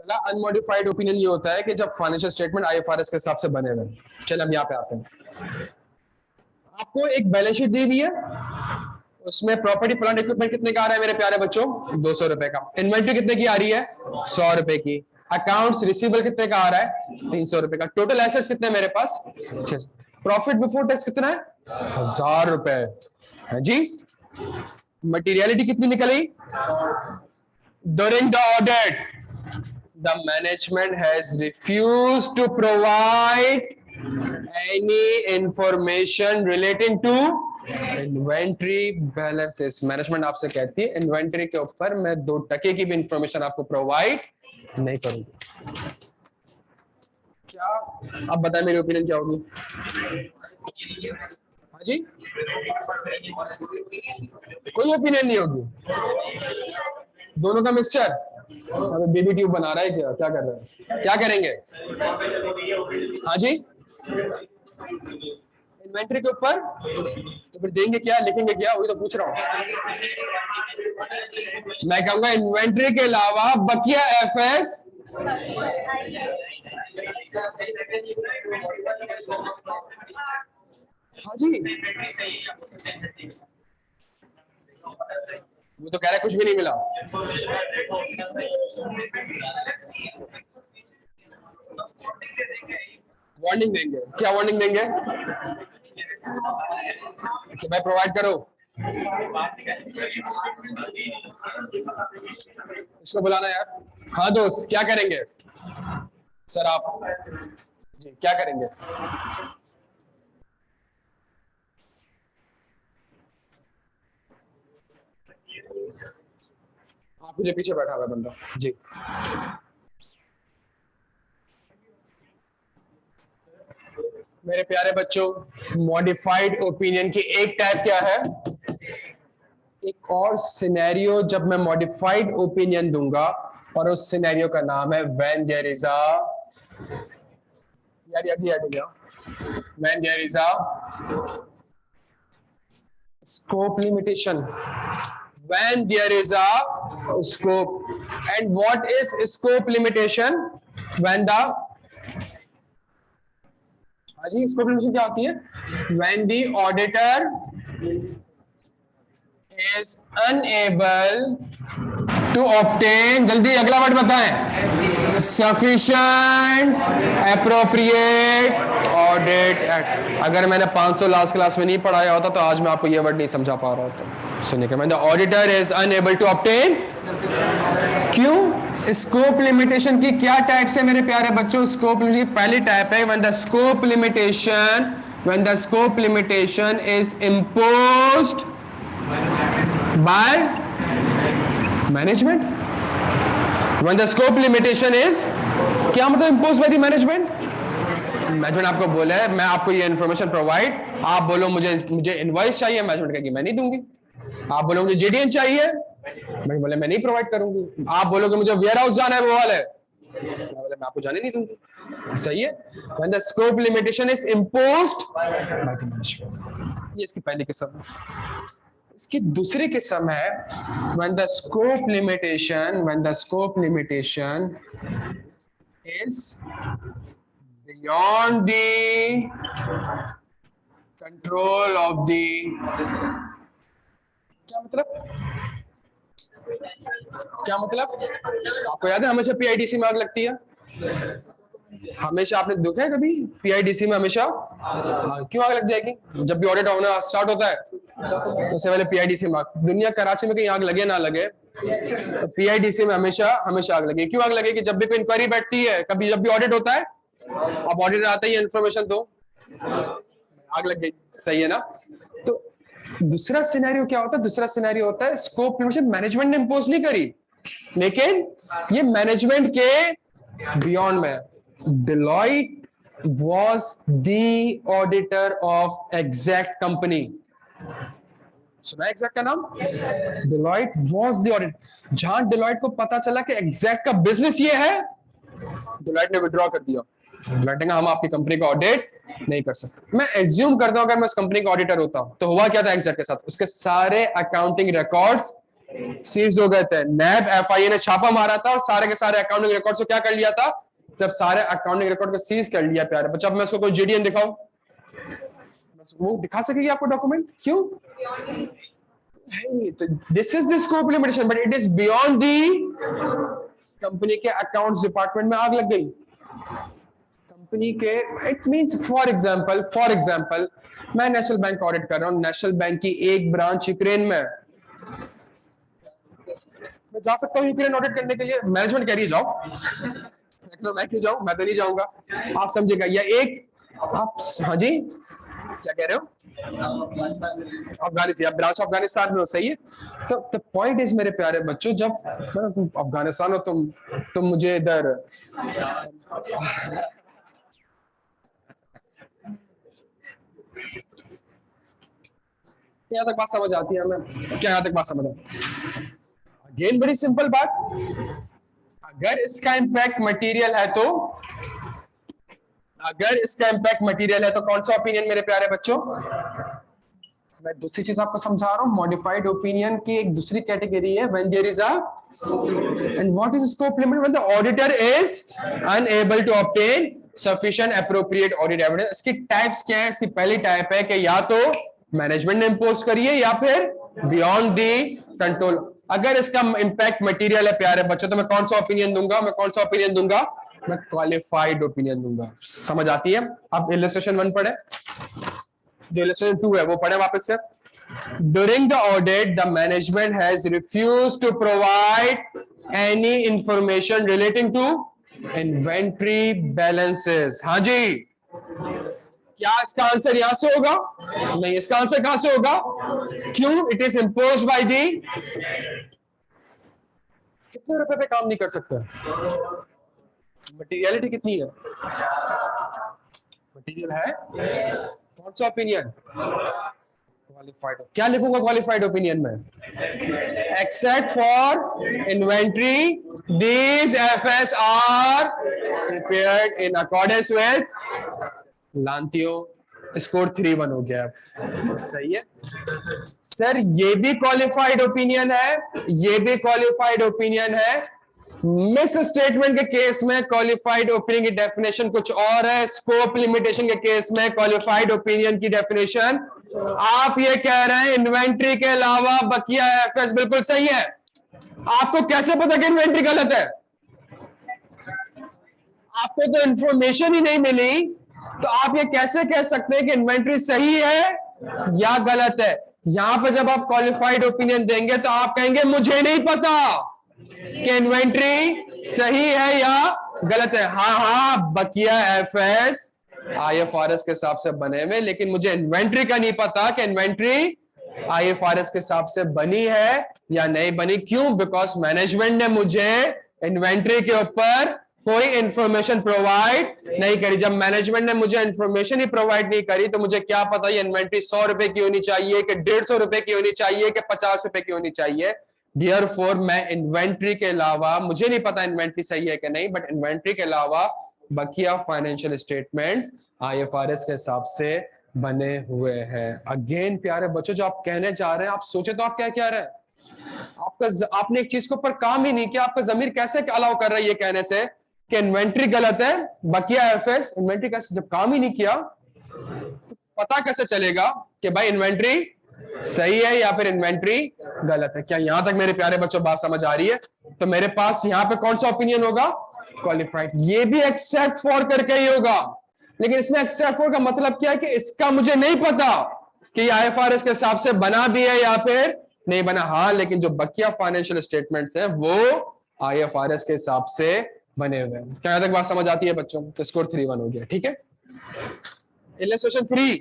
Unmodified opinion ये होता है कि जब फाइनेंशियल स्टेटमेंट आईएफआरएस के हिसाब से बने हुए। चल अब यहाँ पे आते हैं। आपको एक बैलेंस शीट दी हुई है, उसमें प्रॉपर्टी प्लांट इक्विपमेंट कितने का आ रहा है मेरे प्यारे बच्चों? 200 रुपए का। इन्वेंट्री कितने की आ रही है? 100 रुपए की। अकाउंट्स रिसीवेबल कितने का आ रहा है? 300 रुपए का। टोटल एसेट्स कितने मेरे पास? 600। प्रॉफिट बिफोर टैक्स कितना है? 1000 रुपए है जी। मटीरियलिटी कितनी निकली? During the audit the management has refused to provide any information relating to inventory balances। Management आपसे कहती है इन्वेंट्री के ऊपर मैं 2 टके की भी इंफॉर्मेशन आपको प्रोवाइड नहीं करूंगी। क्या आप बताएं मेरी ओपिनियन क्या होगी? हाँ जी, कोई ओपिनियन नहीं होगी, दोनों का मिक्सचर। अबे बेबी ट्यूब बना रहा है क्या? क्या कर रहा है? क्या करेंगे? हाँ जी, इन्वेंट्री के ऊपर तो फिर देंगे क्या, लिखेंगे क्या? वही तो पूछ रहा हूँ। मैं कहूंगा इन्वेंट्री के अलावा बकिया एफएस हाँ जी, वो तो कह रहा है कुछ भी नहीं मिला। वार्निंग देंगे। क्या वार्निंग देंगे? कि भाई प्रोवाइड करो। इसको बुलाना यार। हाँ दोस्त, क्या करेंगे? सर आप जी क्या करेंगे? आप मुझे पीछे बैठा हुआ बंदा जी। मेरे प्यारे बच्चों, मॉडिफाइड ओपिनियन की एक टाइप क्या है? एक और सिनेरियो जब मैं मॉडिफाइड ओपिनियन दूंगा, और उस सिनेरियो का नाम है when there is a when there is a scope limitation. When there is a scope, and what is scope limitation? When the हाँ जी, scope limitation क्या होती है? When the auditor is unable to obtain, जल्दी अगला word बताएं, sufficient appropriate audit act। अगर मैंने 500 last class में नहीं पढ़ाया होता तो आज मैं आपको ये वर्ड नहीं समझा पा रहा होता। सुनिए, when the auditor is unable to obtain, क्यों? स्कोप लिमिटेशन की क्या टाइप से मेरे प्यारे बच्चों? स्कोप लिमिटेशन की पहली टाइप है when the scope limitation is imposed by management। when the scope limitation is, क्या मतलब imposed by the management? Management आपको बोले मैं आपको ये इन्फॉर्मेशन प्रोवाइड, आप बोलो मुझे इनवॉइस चाहिए, मैनेजमेंट कहेगी मैं नहीं दूंगी। आप बोलो मुझे जेडीएन चाहिए, मैं बोले मैं नहीं प्रोवाइड करूंगी। आप बोलोगे मुझे वेयर हाउस जाना है वो वाले, मैं आपको जाने नहीं दूंगी। सही है? When the scope limitation is imposed by the management। ये इसकी पहली किस्म है। इसकी दूसरी किस्म है when the scope limitation is beyond the control of the, क्या मतलब? आपको याद है हमेशा पीआईडीसी में आग लगती है? हमेशा आपने देखा है कभी पीआईडीसी में हमेशा क्यों आग लग जाएगी? जब भी ऑडिट होना स्टार्ट होता है तो उससे पहले पीआईडीसी में दुनिया कराची में कहीं आग लगे ना लगे, तो पीआईडीसी में हमेशा आग लगे। क्यों आग लगेगी? जब भी कोई इंक्वायरी बैठती है, कभी जब भी ऑडिट होता है, अब ऑडिटर आता ही इन्फॉर्मेशन दो, आग लग गई। सही है ना? तो दूसरा सिनेरियो क्या होता है? दूसरा सिनेरियो होता है स्कोप लिमिटेशन मैनेजमेंट ने इंपोज नहीं करी, लेकिन ये मैनेजमेंट के बियॉन्ड में। Deloitte was the auditor of exact company. सुना एग्जैक्ट का नाम? Deloitte was the audit. जहां डिलॉइट को पता चला कि एग्जैक्ट का बिजनेस ये है, डिलॉइट ने विड्रॉ कर दिया। डिलॉइट ने हम आपकी कंपनी का ऑडिट नहीं कर सकते। मैं एज्यूम करता हूं अगर मैं उस कंपनी का ऑडिटर होता तो हुआ क्या था एग्जैक्ट के साथ? उसके सारे अकाउंटिंग रिकॉर्ड्स सीज हो गए थे। नैब एफआईए ने छापा मारा था और सारे के सारे अकाउंटिंग रिकॉर्ड से क्या कर लिया था, जब सारे अकाउंटिंग रिकॉर्ड को सीज कर लिया प्यारे बच्चों। अब मैं उसको कोई जीडीएन दिखाऊं, वो दिखा सकेगी आपको डॉक्यूमेंट? क्यों? तो this is the scope limitation, but it is beyond the company के अकाउंट्स डिपार्टमेंट में आग लग गई कंपनी के। इट मींस फॉर एग्जांपल मैं नेशनल बैंक ऑडिट कर रहा हूं, नेशनल बैंक की एक ब्रांच यूक्रेन में, मैं जा सकता हूं यूक्रेन ऑडिट करने के लिए? मैनेजमेंट कह रही है जाओ, मैं क्यों जाऊं? मैं तो नहीं जाऊंगा, आप समझेगा। या एक आप, हाँ जी क्या कह रहे हो? अफगानिस्तान, ब्रांच अफगानिस्तान में हो, सही है। तो द पॉइंट इज मेरे प्यारे बच्चों, जब तुम अफगानिस्तान हो, तुम मुझे इधर क्या तक बात समझ आती है हमें? क्या यहाँ तक बात समझ आती? अगेन बड़ी सिंपल बात, अगर इसका इम्पैक्ट मटेरियल है तो, अगर इसका इम्पैक्ट मटेरियल है तो कौन सा ओपिनियन मेरे प्यारे बच्चों? मैं दूसरी चीज आपको समझा रहा हूं, मॉडिफाइड ओपिनियन की एक दूसरी कैटेगरी है, when there is a, and what is scope limit? When the auditor is unable to obtain sufficient appropriate audit evidence. इसकी टाइप्स क्या है? इसकी पहली टाइप है कि या तो मैनेजमेंट ने इंपोज करी है या फिर बियॉन्ड दी कंट्रोल। अगर इसका इम्पैक्ट मटेरियल है प्यारे बच्चों, तो मैं कौन सा ओपिनियन दूंगा? मैं कौन सा ओपिनियन दूंगा? मैं क्वालिफाइड ओपिनियन दूंगा। समझ आती है? अब इलस्ट्रेशन 1 पढ़े, जो इलस्ट्रेशन 2 है वो पढ़े वापस से। During the audit, the management has refused to provide any information relating to inventory balances. हाँ जी, क्या इसका आंसर यहां से होगा? नहीं, इसका आंसर कहां से होगा? क्यों? It is impose by the, कितने रुपए पे काम नहीं कर सकते? मटीरियलिटी कितनी है? मटीरियल है। कौन सा ओपिनियन? क्वालिफाइड। क्या लिखूंगा क्वालिफाइड ओपिनियन में? Except for inventory these FS are prepared in accordance with लांतियो। स्कोर 3-1 हो गया। सही है सर, ये भी क्वालिफाइड ओपिनियन है, ये भी क्वालिफाइड ओपिनियन है। मिस स्टेटमेंट के केस में क्वालिफाइड ओपिनियन की डेफिनेशन कुछ और है, स्कोप लिमिटेशन के केस में क्वालिफाइड ओपिनियन की डेफिनेशन। आप ये कह रहे हैं इन्वेंट्री के अलावा बकिया एफएस बिल्कुल सही है, आपको कैसे पता कि इन्वेंट्री गलत है? आपको तो इंफॉर्मेशन ही नहीं मिली, तो आप ये कैसे कह सकते हैं कि इन्वेंट्री सही है या गलत है? यहां पर जब आप क्वालिफाइड ओपिनियन देंगे तो आप कहेंगे मुझे नहीं पता कि इन्वेंट्री सही है या गलत है। हाँ, बकिया एफएस आईएफआरएस के हिसाब से बने हुए, लेकिन मुझे इन्वेंट्री का नहीं पता कि इन्वेंट्री आईएफआरएस के हिसाब से बनी है या नहीं बनी। क्यों? बिकॉज मैनेजमेंट ने मुझे इन्वेंट्री के ऊपर कोई इंफॉर्मेशन प्रोवाइड नहीं करी। जब मैनेजमेंट ने मुझे इंफॉर्मेशन ही प्रोवाइड नहीं करी तो मुझे क्या पता ये इन्वेंट्री 100 रुपए की होनी चाहिए कि 150 रुपए की होनी चाहिए कि 50 रुपए की होनी चाहिए। Therefore, मैं इन्वेंट्री के अलावा, मुझे नहीं पता इन्वेंट्री सही है कि नहीं, बट इन्वेंट्री के अलावा बकिया फाइनेंशियल स्टेटमेंट्स आईएफआरएस के हिसाब से बने हुए हैं। अगेन प्यारे बच्चों, जो आप कहने जा रहे हैं, आप सोचे तो आप क्या कह रहे हैं? आपने एक चीज के ऊपर काम ही नहीं किया, आपका जमीर कैसे अलाउ कर रहा है ये कहने से कि इन्वेंट्री गलत है, बकिया एफएस? इन्वेंट्री कैसे, जब काम ही नहीं किया तो पता कैसे चलेगा कि भाई इन्वेंट्री सही है या फिर इन्वेंट्री गलत है? क्या यहां तक मेरे प्यारे बच्चों बात समझ आ रही है? तो मेरे पास यहां पे कौन सा ओपिनियन होगा? क्वालिफाइड। ये भी एक्सेप्ट फॉर करके ही होगा, लेकिन इसमें एक्सेप्ट फॉर का मतलब क्या है कि इसका मुझे नहीं पता कि आईएफआरएस के हिसाब से बना भी है या फिर नहीं बना। हाँ, लेकिन जो बकिया फाइनेंशियल स्टेटमेंट्स हैं वो आईएफआरएस के हिसाब से बने हुए हैं। क्या तक बात समझ आती है बच्चों? तो स्कोर 3-1 हो गया। ठीक है, इलस्ट्रेशन 3।